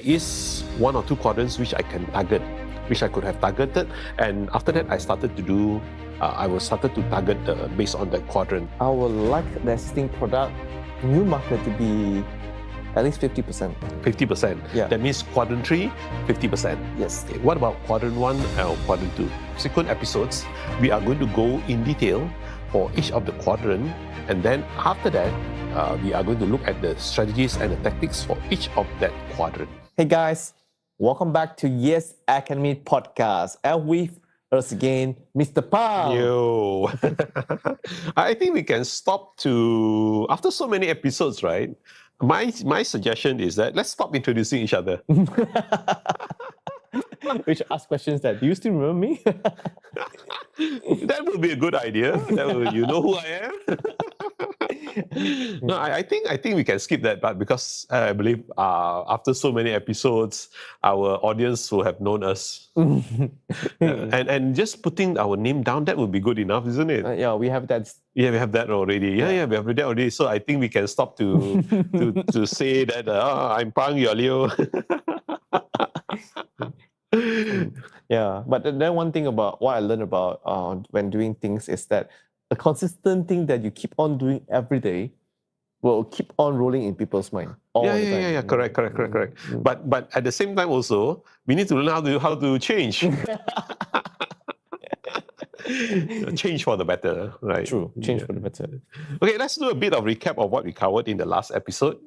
is one or two quadrants which I can target, which I could have targeted. And after that, I started to do, started to target based on the quadrant. I would like the existing product, new market to be at least 50%. 50%. Yeah. That means quadrant 3, 50%. Yes. Okay, what about quadrant 1 or quadrant 2? Subsequent episodes, we are going to go in detail for each of the quadrant. And then after that, we are going to look at the strategies and the tactics for each of that quadrant. Hey guys, welcome back to Yes Academy podcast. And with us again, Mr. Phang. Yo. I think we can stop to, after so many episodes, right? My suggestion is that let's stop introducing each other. We should ask questions that, do you still remember me? That would be a good idea. You know who I am? No, I think we can skip that part because I believe after so many episodes, our audience will have known us. And just putting our name down, that would be good enough, isn't it? Yeah, we have that. Yeah, we have that already. Yeah, we have that already. So I think we can stop to say that I'm Phang, you're Leo. Yeah, but then one thing about what I learned about when doing things is that a consistent thing that you keep on doing every day will keep on rolling in people's mind all the time. Yeah. Correct. But at the same time also, we need to learn how to change. Change for the better, right? True, change for the better. Okay, let's do a bit of recap of what we covered in the last episode.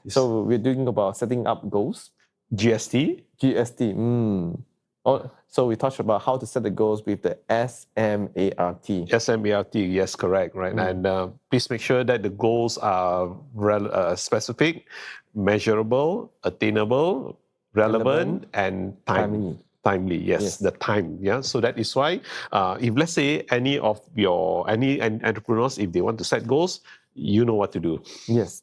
So we're doing about setting up goals. GST. So we touched about how to set the goals with the SMART. SMART, yes, correct, right? And please make sure that the goals are specific, measurable, attainable, relevant and timely, yes, the time. Yeah. So that is why if let's say any entrepreneurs, if they want to set goals, you know what to do. Yes.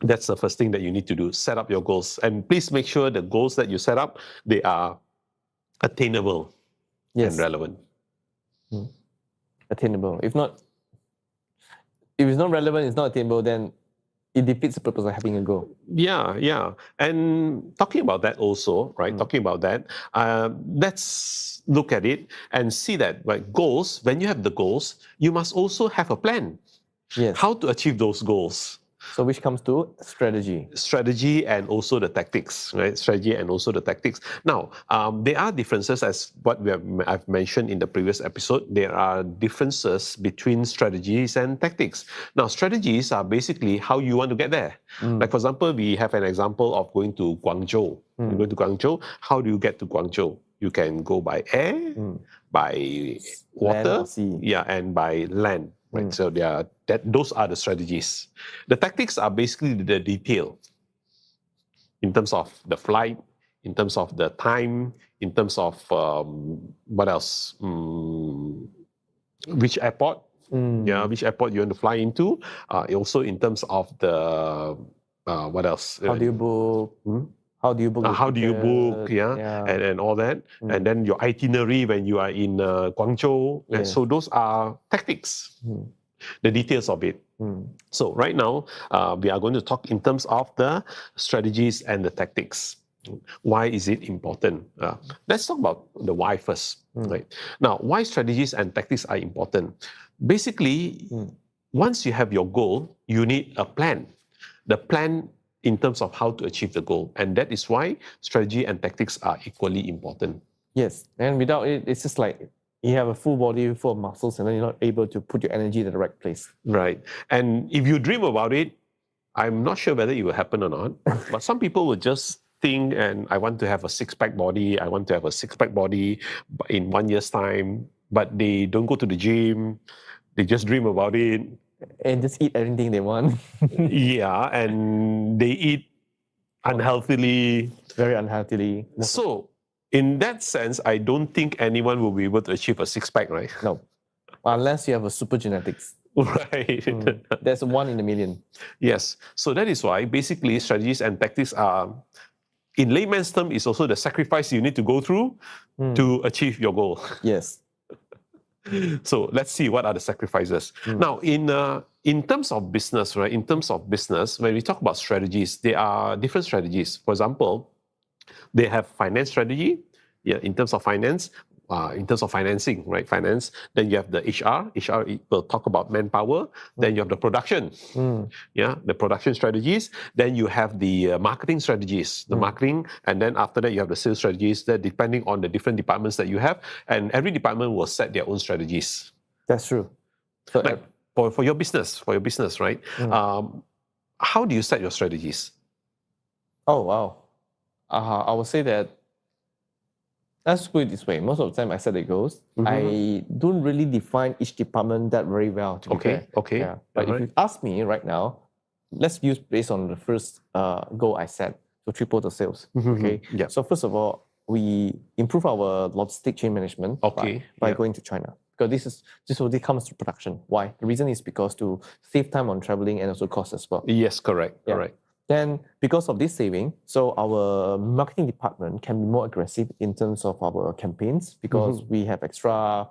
That's the first thing that you need to do. Set up your goals. And please make sure the goals that you set up, they are attainable and relevant. Attainable. If it's not relevant, it's not attainable, then it defeats the purpose of having a goal. Yeah. And talking about that also, right? Talking about that, let's look at it and see that goals, when you have the goals, you must also have a plan. Yes. How to achieve those goals. So which comes to strategy. Strategy and also the tactics, right? Strategy and also the tactics. Now, there are differences as what I've mentioned in the previous episode. There are differences between strategies and tactics. Now, strategies are basically how you want to get there. Like for example, we have an example of going to Guangzhou. You're going to Guangzhou. How do you get to Guangzhou? You can go by air, by water, and by land. Right, so those are the strategies. The tactics are basically the detail in terms of the flight, in terms of the time, in terms of what else? Which airport? Which airport you want to fly into? Also in terms of the what else? How do you book? How do you book? And all that. And then your itinerary when you are in Guangzhou. And so those are tactics, the details of it. So right now, we are going to talk in terms of the strategies and the tactics. Why is it important? Let's talk about the why first. Right? Now, why strategies and tactics are important? Basically, once you have your goal, you need a plan. The plan in terms of how to achieve the goal. And that is why strategy and tactics are equally important. Yes, and without it, it's just like you have a full body full of muscles and then you're not able to put your energy in the right place. Right. And if you dream about it, I'm not sure whether it will happen or not, but some people will just think, and I want to have a six-pack body, I want to have a six-pack body in 1 year's time, but they don't go to the gym, they just dream about it. And just eat everything they want. And they eat unhealthily. Very unhealthily. So, in that sense, I don't think anyone will be able to achieve a six-pack, right? No. Unless you have a super genetics. Right. There's 1 in a million. Yes. So that is why basically strategies and tactics are, in layman's term, is also the sacrifice you need to go through to achieve your goal. Yes. So let's see what are the sacrifices. Now, in in terms of business, right? In terms of business, when we talk about strategies, there are different strategies. For example, they have finance strategy, in terms of finance, in terms of financing, right? Finance. Then you have the HR. HR will talk about manpower. Then you have the production, the production strategies. Then you have the marketing strategies, the marketing, and then after that you have the sales strategies. That depending on the different departments that you have, and every department will set their own strategies. That's true. So Like for your business, right? How do you set your strategies? oh wow, I would say that. Let's put it this way. Most of the time, I set the goals. I don't really define each department that very well, to be fair. Okay. Yeah. But if you ask me right now, let's use based on the first goal I set to triple the sales. Okay. Yeah. So first of all, we improve our logistic chain management by going to China. Because this already comes to production. Why? The reason is because to save time on traveling and also cost as well. Yes, correct. Correct. Then, because of this saving, so our marketing department can be more aggressive in terms of our campaigns because we have extra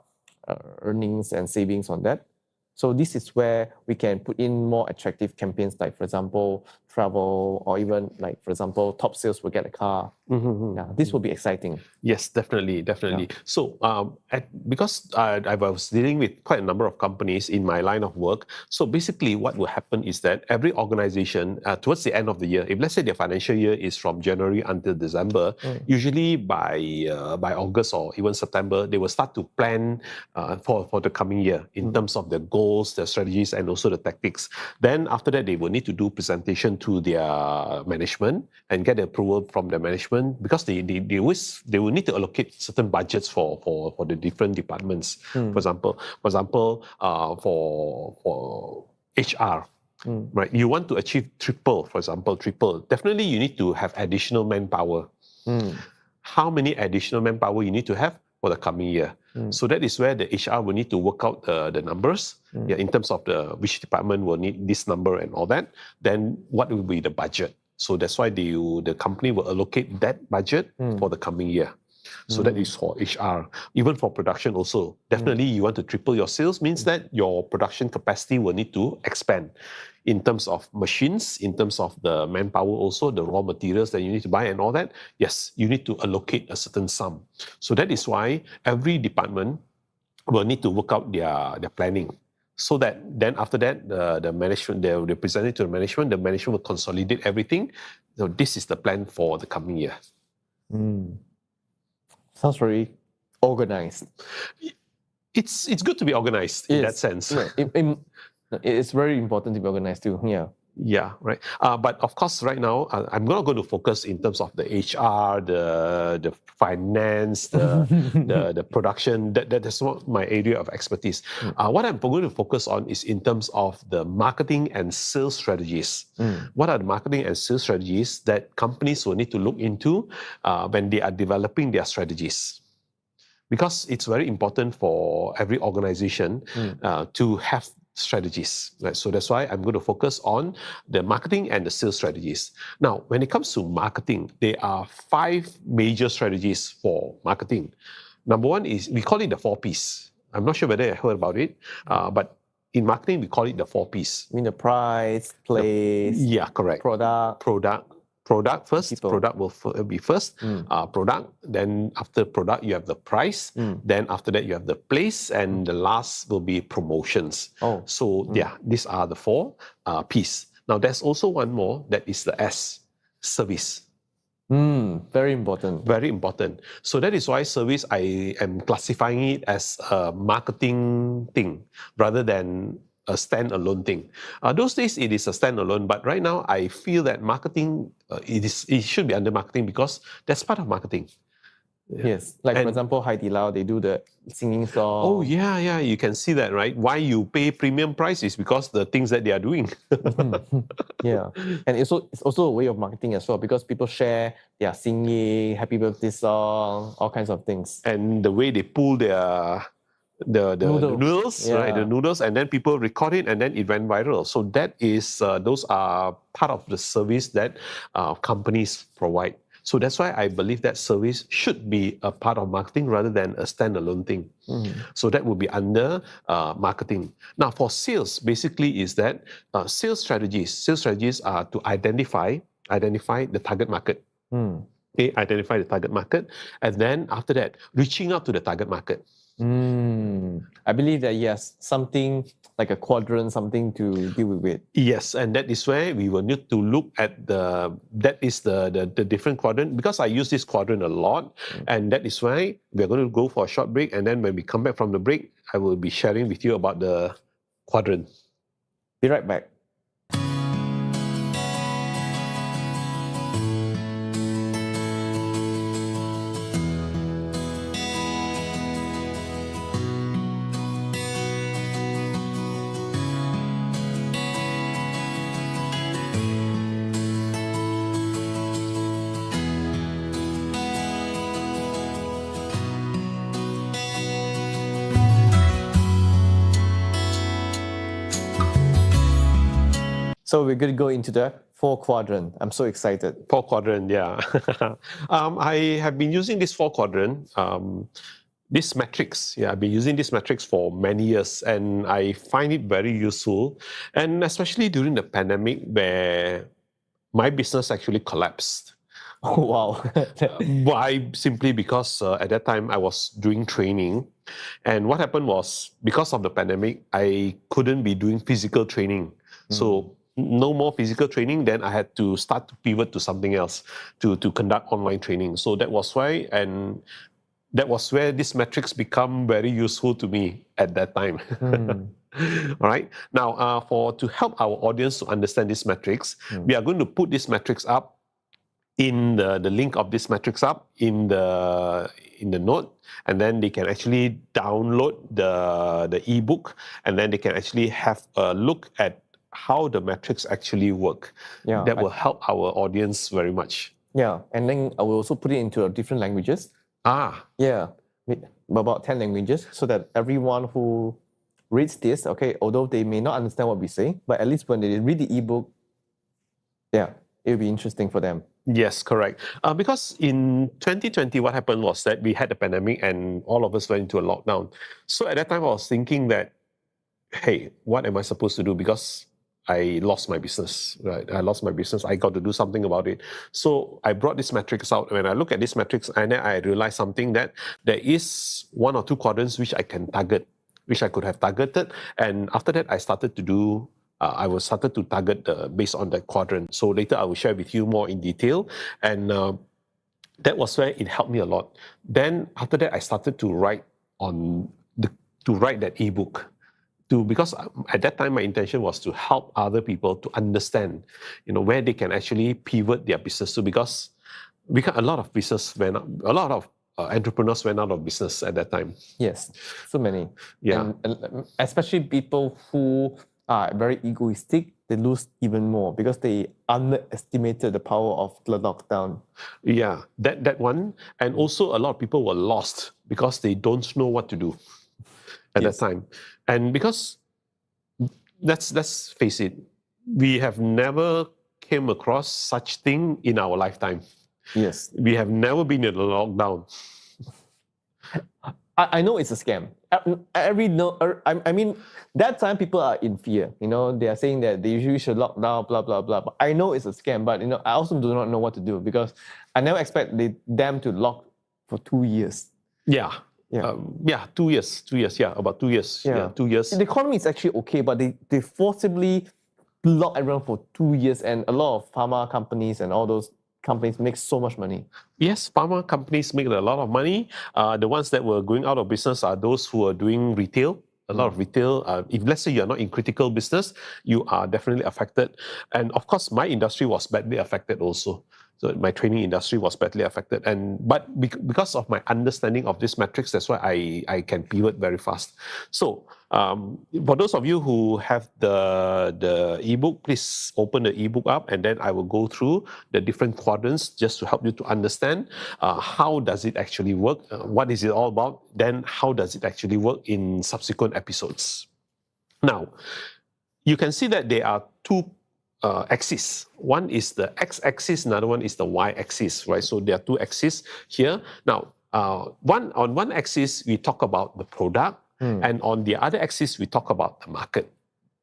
earnings and savings on that. So this is where we can put in more attractive campaigns, like for example, travel, or even like for example, top sales will get a car. Yeah, this will be exciting. Yes, definitely. Yeah. So, because I was dealing with quite a number of companies in my line of work, so basically what will happen is that every organization, towards the end of the year, if let's say their financial year is from January until December, usually by August or even September, they will start to plan for the coming year in terms of their goals, their strategies, and also the tactics. Then after that, they will need to do presentation to their management and get the approval from their management, because they will need to allocate certain budgets for the different departments. For example, for HR, right? You want to achieve triple, for example, Definitely, you need to have additional manpower. How many additional manpower you need to have for the coming year? So that is where the HR will need to work out the numbers, in terms of which department will need this number and all that. Then what will be the budget? So that's why the company will allocate that budget for the coming year. So that is for HR. Even for production also, definitely you want to triple your sales, means that your production capacity will need to expand in terms of machines, in terms of the manpower also, the raw materials that you need to buy and all that. Yes, you need to allocate a certain sum. So that is why every department will need to work out their planning. So that then after that, the management, they present it to the management will consolidate everything. So this is the plan for the coming year. Sounds very organized. It's good to be organized in that sense. It's very important to be organized too. Yeah, right. But of course, right now, I'm not going to focus in terms of the HR, the finance, the production. That's not my area of expertise. What I'm going to focus on is in terms of the marketing and sales strategies. What are the marketing and sales strategies that companies will need to look into when they are developing their strategies? Because it's very important for every organization to have strategies, right? So that's why I'm going to focus on the marketing and the sales strategies. Now, when it comes to marketing, there are 5 major strategies for marketing. Number one is, we call it the 4 Ps. I'm not sure whether you heard about it, but in marketing, we call it the 4 Ps. I mean the price, place, correct. Product first. People. Product will be first. Product. Then after product, you have the price. Then after that, you have the place, and the last will be promotions. So these are the 4 Ps. Now there's also one more, that is the S, service. Very important. Very important. So that is why service, I am classifying it as a marketing thing rather than a standalone thing. Those days it is a standalone, but right now I feel that marketing, it should be under marketing because that's part of marketing. Yes, like for example, Haidilao, they do the singing song. Oh yeah, you can see that, right? Why you pay premium price is because the things that they are doing. Yeah, and it's also a way of marketing as well, because people share their singing, happy birthday song, all kinds of things. And the way they pull their noodles, right? The noodles, and then people record it, and then it went viral. So that is those are part of the service that companies provide. So that's why I believe that service should be a part of marketing rather than a standalone thing. So that would be under marketing. Now for sales, basically is that sales strategies are to identify the target market. Okay, identify the target market, and then after that, reaching out to the target market. I believe that yes, something like a quadrant, something to deal with it. Yes, and that is where we will need to look at the different quadrant, because I use this quadrant a lot, and that is why we're going to go for a short break, and then when we come back from the break, I will be sharing with you about the quadrant. Be right back. So we're going to go into the 4 quadrant. I'm so excited. 4 quadrant, yeah. I have been using this 4 quadrant, this matrix. Yeah, I've been using this matrix for many years, and I find it very useful. And especially during the pandemic, where my business actually collapsed. Oh, wow. Why? Simply because at that time I was doing training, and what happened was, because of the pandemic, I couldn't be doing physical training. So no more physical training, then I had to start to pivot to something else, to conduct online training. So that was why, and that was where this metrics become very useful to me at that time. All right. Now, to help our audience to understand this metrics, we are going to put this metrics up in the link of this metrics up in the note, and then they can actually download the ebook, and then they can actually have a look at how the metrics actually work. Yeah, that will help our audience very much. Yeah, and then I will also put it into different languages. Yeah, about 10 languages, so that everyone who reads this, okay, although they may not understand what we say, but at least when they read the ebook, yeah, it'll be interesting for them. Yes, correct. Because in 2020, what happened was that we had the pandemic and all of us went into a lockdown. So at that time, I was thinking that, hey, what am I supposed to do? Because I lost my business, right? I lost my business. I got to do something about it. So I brought this metrics out. When I look at this metrics, and then I realized something, that there is 1 or 2 quadrants which I can target, which I could have targeted. And after that, I started to do, started to target based on that quadrant. So later I will share with you more in detail. And that was where it helped me a lot. Then after that, I started to write that ebook. Because at that time my intention was to help other people to understand, where they can actually pivot their business to, because a lot of entrepreneurs went out of business at that time. Yes, so many. Yeah, and especially people who are very egoistic, they lose even more because they underestimated the power of the lockdown. Yeah, that one, and also a lot of people were lost because they don't know what to do at that time. And because, let's face it, we have never came across such thing in our lifetime. Yes. We have never been in a lockdown. I know it's a scam. I mean, that time people are in fear. They are saying that they usually should lock down, blah, blah, blah. But I know it's a scam, but I also do not know what to do, because I never expect them to lock for 2 years. Yeah. 2 years. Yeah, about 2 years. Yeah, 2 years. The economy is actually okay, but they forcibly lock everyone for 2 years, and a lot of pharma companies and all those companies make so much money. Yes, pharma companies make a lot of money. The ones that were going out of business are those who are doing retail. A lot of retail. If let's say you're not in critical business, you are definitely affected. And of course, my industry was badly affected also. So my training industry was badly affected. But because of my understanding of this metrics, that's why I can pivot very fast. So for those of you who have the ebook, please open the ebook up, and then I will go through the different quadrants just to help you to understand how does it actually work, what is it all about, then how does it actually work in subsequent episodes. Now, you can see that there are two axis. One is the x-axis, another one is the y-axis, right? So there are two axes here. Now, on one axis, we talk about the product, and on the other axis, we talk about the market.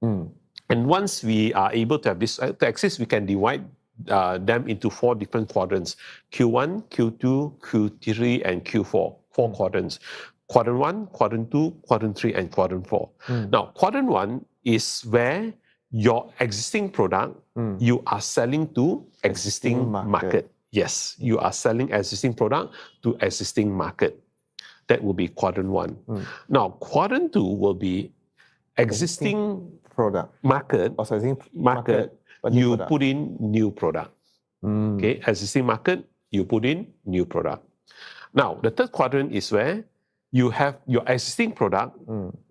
And once we are able to have this axis, we can divide them into 4 different quadrants: Q1, Q2, Q3, and Q4. 4 quadrants. Quadrant 1, Quadrant 2, Quadrant 3, and Quadrant 4. Now, Quadrant 1 is where your existing product, you are selling to existing market. Yes, you are selling existing product to existing market. That will be Quadrant 1. Now, Quadrant 2 will be existing product market, or existing market, but new you product. put in new product. Okay, existing market, you put in new product. Now, the third quadrant is where you have your existing product,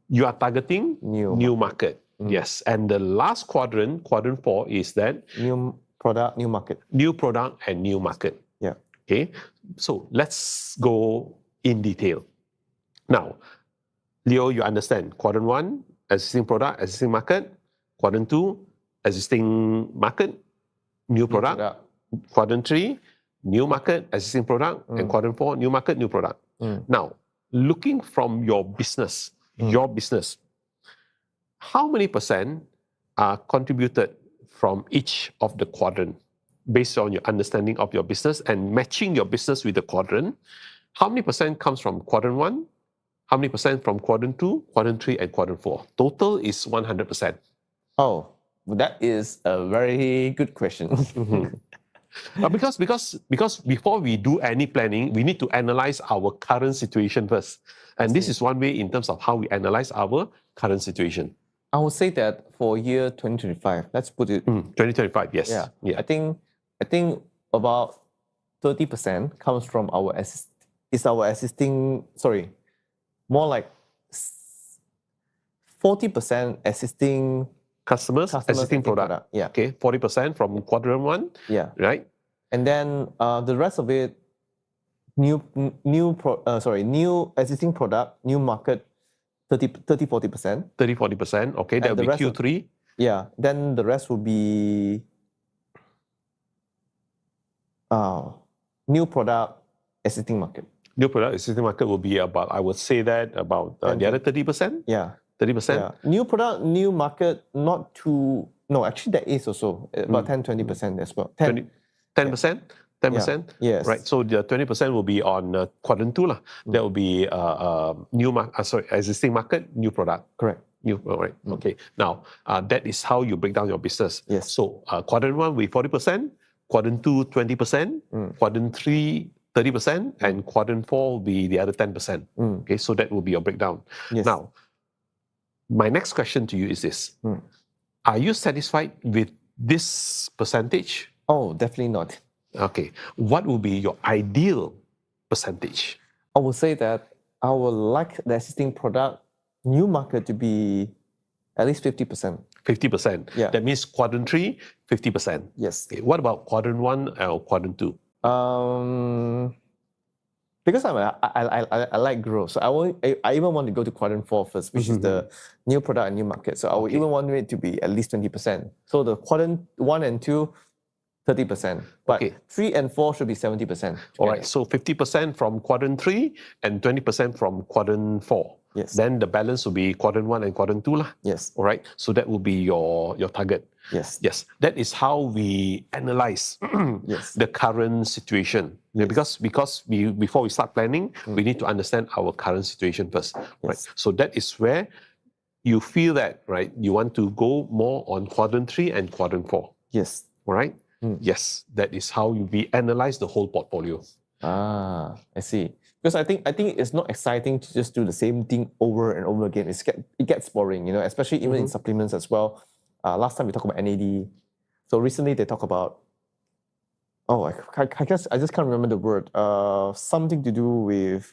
you are targeting new market. Yes, and the last quadrant, Quadrant 4, is that new product, new market. New product and new market. Yeah. Okay, so let's go in detail. Now, Leo, you understand Quadrant 1, existing product, existing market. Quadrant 2, existing market, new product. Quadrant 3, new market, existing product. And Quadrant 4, new market, new product. Now, looking from your business, how many percent are contributed from each of the quadrant based on your understanding of your business and matching your business with the quadrant? How many percent comes from Quadrant 1? How many percent from Quadrant 2, Quadrant 3, and Quadrant 4? Total is 100%. Oh, that is a very good question. Because before we do any planning, we need to analyze our current situation first. And this is one way in terms of how we analyze our current situation. I would say that for year 2025, let's put it 2025, yes. Yeah. I think about 30% comes from our existing, more like 40% existing customers existing product. Yeah. Okay, 40% from Quadrant 1. Yeah. Right. And then the rest of it, new existing product, new market, 30-40%. 30-40%. Okay, that will be Q3. Yeah. Then the rest will be new product, existing market. New product, existing market will be about, I would say that about the other 30%? Yeah. 30%? Yeah. New product, new market, not too... No, actually that is also about 10-20% as well. 10%? 10%? Yeah. Yes. Right. So the 20% will be on Quadrant 2. That will be existing market, new product. Correct. New, right. Okay. Now, that is how you break down your business. Yes. So Quadrant 1 will be 40%, Quadrant 2, 20%, Quadrant 3, 30%, and Quadrant 4 will be the other 10%. Okay, so that will be your breakdown. Yes. Now, my next question to you is this. Are you satisfied with this percentage? Oh, definitely not. Okay. What will be your ideal percentage? I would say that I would like the existing product, new market to be at least 50%. 50%? Yeah. That means Quadrant 3, 50%. Yes. Okay. What about Quadrant 1 or Quadrant 2? Because I like growth, so I even want to go to Quadrant 4 first, which is the new product and new market. So I would even want it to be at least 20%. So the Quadrant 1 and 2, 30%. But 3 and 4 should be 70%. All right, so 50% from Quadrant 3 and 20% from Quadrant 4. Yes. Then the balance will be Quadrant 1 and Quadrant 2. Yes. All right, so that will be your target. Yes. Yes, that is how we analyze the current situation. Yes. Because before we start planning, we need to understand our current situation first. Yes. Right. So that is where you feel that, right, you want to go more on Quadrant 3 and Quadrant 4. Yes. All right? Yes, that is how we analyze the whole portfolio. I see. Because I think it's not exciting to just do the same thing over and over again. It gets boring, especially even in supplements as well. Last time we talked about NAD. So recently they talk about, I guess I just can't remember the word. Something to do with,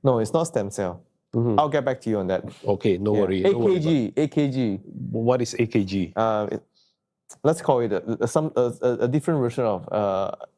no, it's not stem cell. I'll get back to you on that. Okay, no worry. AKG. What is AKG? Let's call it a different version of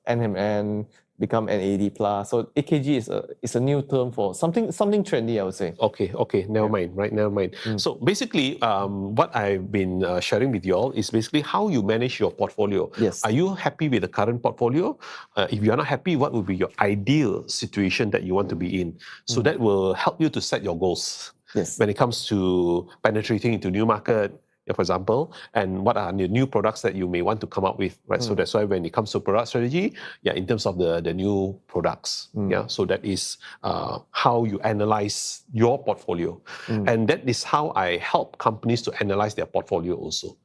NMN, become NAD plus. So AKG is a new term for something trendy, I would say. Okay, never mind, right? Never mind. So basically, what I've been sharing with you all is basically how you manage your portfolio. Yes. Are you happy with the current portfolio? If you're not happy, what would be your ideal situation that you want to be in? So that will help you to set your goals. Yes. When it comes to penetrating into new market, for example, and what are the new products that you may want to come up with, right? So that's why when it comes to product strategy, in terms of the new products, so that is how you analyze your portfolio. And that is how I help companies to analyze their portfolio also.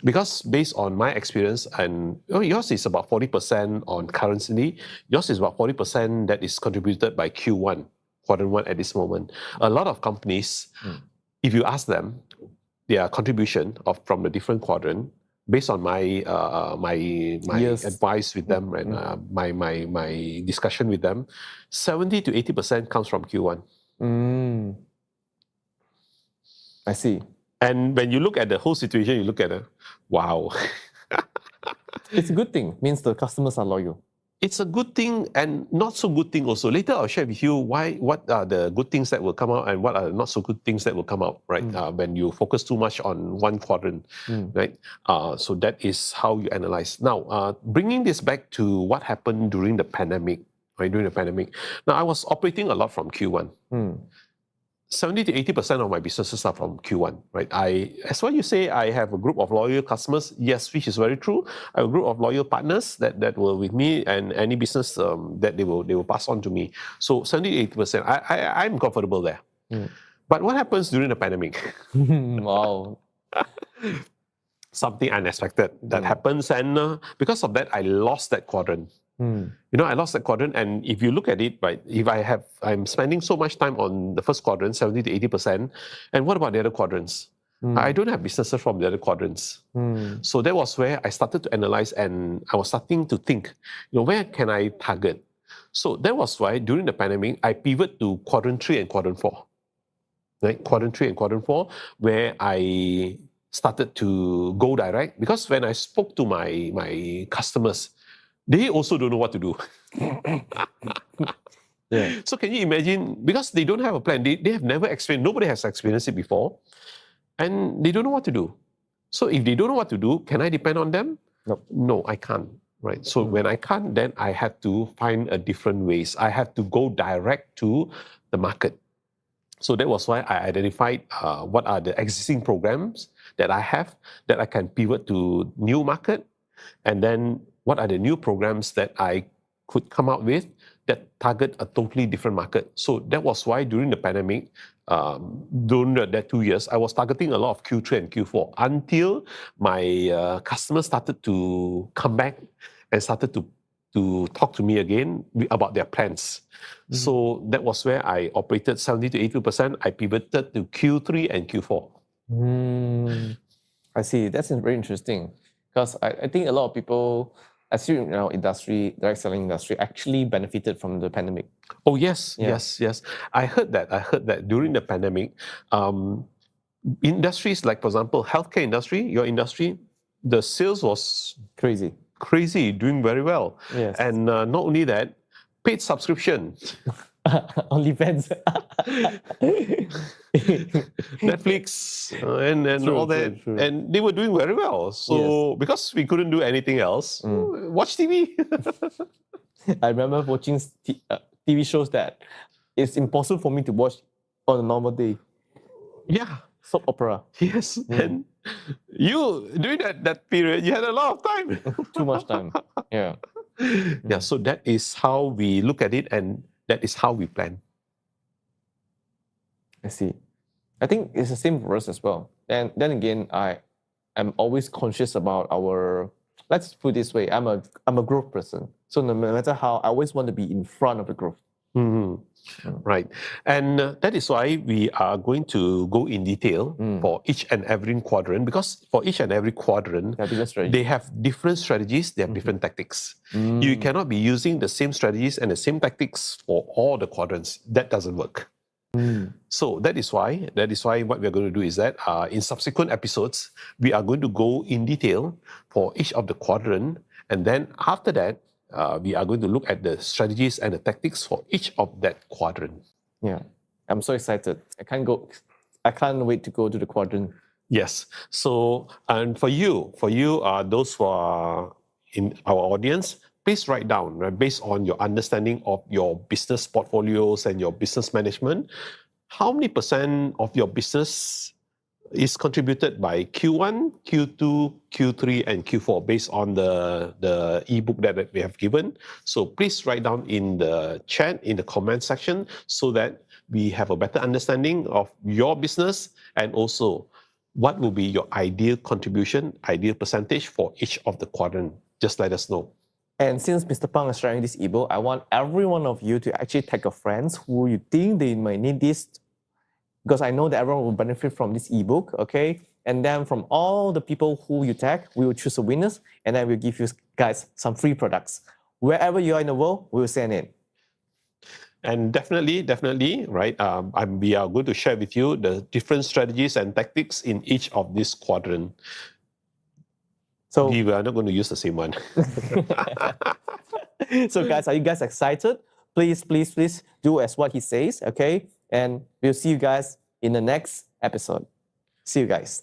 Because based on my experience, and yours is about 40% on currency, yours is about 40% that is contributed by Q1, quadrant 1 at this moment. A lot of companies, if you ask them, their contribution from the different quadrant, based on my advice with them and my discussion with them, 70 to 80% comes from Q1. I see. And when you look at the whole situation, you look at it, wow. It's a good thing. Means the customers are loyal. It's a good thing and not so good thing also. Later I'll share with you what are the good things that will come out and what are the not so good things that will come out, right? When you focus too much on one quadrant, right? So that is how you analyze. Now, bringing this back to what happened during the pandemic, right? During the pandemic. Now, I was operating a lot from Q1. 70 to 80% of my businesses are from Q1, right? As what you say, I have a group of loyal customers. Yes, which is very true. I have a group of loyal partners that were with me, and any business that they will pass on to me. So 70 to 80%, I'm comfortable there. But what happens during the pandemic? Wow. Something unexpected that happens, and because of that, I lost that quadrant. I lost that quadrant, and if you look at it, right, if I'm spending so much time on the first quadrant, 70 to 80%, and what about the other quadrants? I don't have businesses from the other quadrants. So that was where I started to analyze, and I was starting to think, where can I target? So that was why during the pandemic, I pivoted to quadrant 3 and quadrant 4. Right? Quadrant 3 and quadrant 4, where I started to go direct, because when I spoke to my customers, they also don't know what to do. So can you imagine, because they don't have a plan, they have never experienced, nobody has experienced it before, and they don't know what to do. So if they don't know what to do, can I depend on them? Nope. No, I can't. Right. So when I can't, then I have to find a different ways. I have to go direct to the market. So that was why I identified what are the existing programs that I have that I can pivot to new market, and then what are the new programs that I could come out with that target a totally different market. So that was why during the pandemic, during that 2 years, I was targeting a lot of Q3 and Q4 until my customers started to come back and started to talk to me again about their plans. So that was where I operated 70 to 80%. I pivoted to Q3 and Q4. I see. That's very interesting, because I think a lot of people, especially in our industry, direct selling industry, actually benefited from the pandemic. Oh yes. I heard that during the pandemic, industries like, for example, healthcare industry, your industry, the sales was crazy, doing very well. Yes. And not only that, paid subscription. OnlyFans. Netflix and True, all that. true. And they were doing very well. So because we couldn't do anything else, watch TV. I remember watching TV shows that it's impossible for me to watch on a normal day. Yeah. Soap opera. Yes. And you, during that period, you had a lot of time. Too much time. Yeah. Yeah, so that is how we look at it, and that is how we plan. I see. I think it's the same for us as well. And then again, I am always conscious about let's put it this way, I'm a growth person. So no matter how, I always want to be in front of the growth. Right. And that is why we are going to go in detail for each and every quadrant, because for each and every quadrant, they have different strategies, they have different tactics. You cannot be using the same strategies and the same tactics for all the quadrants. That doesn't work. So that is why what we're going to do is that in subsequent episodes, we are going to go in detail for each of the quadrant, and then after that, we are going to look at the strategies and the tactics for each of that quadrant. Yeah, I'm so excited. I can't wait to go to the quadrant. Yes. So, and for you, those who are in our audience, please write down, right, based on your understanding of your business portfolios and your business management, how many % of your business is contributed by Q1, Q2, Q3, and Q4 based on the ebook that we have given. So please write down in the chat, in the comment section, so that we have a better understanding of your business and also what will be your ideal contribution, ideal percentage for each of the quadrant. Just let us know. And since Mr. Phang is sharing this ebook, I want every one of you to actually tag your friends who you think they might need this, because I know that everyone will benefit from this ebook, okay? And then from all the people who you tag, we will choose the winners, and then we'll give you guys some free products. Wherever you are in the world, we will send it. And definitely, right? We are going to share with you the different strategies and tactics in each of these quadrant. So we are not going to use the same one. So guys, are you guys excited? Please do as what he says, okay? And we'll see you guys in the next episode. See you guys.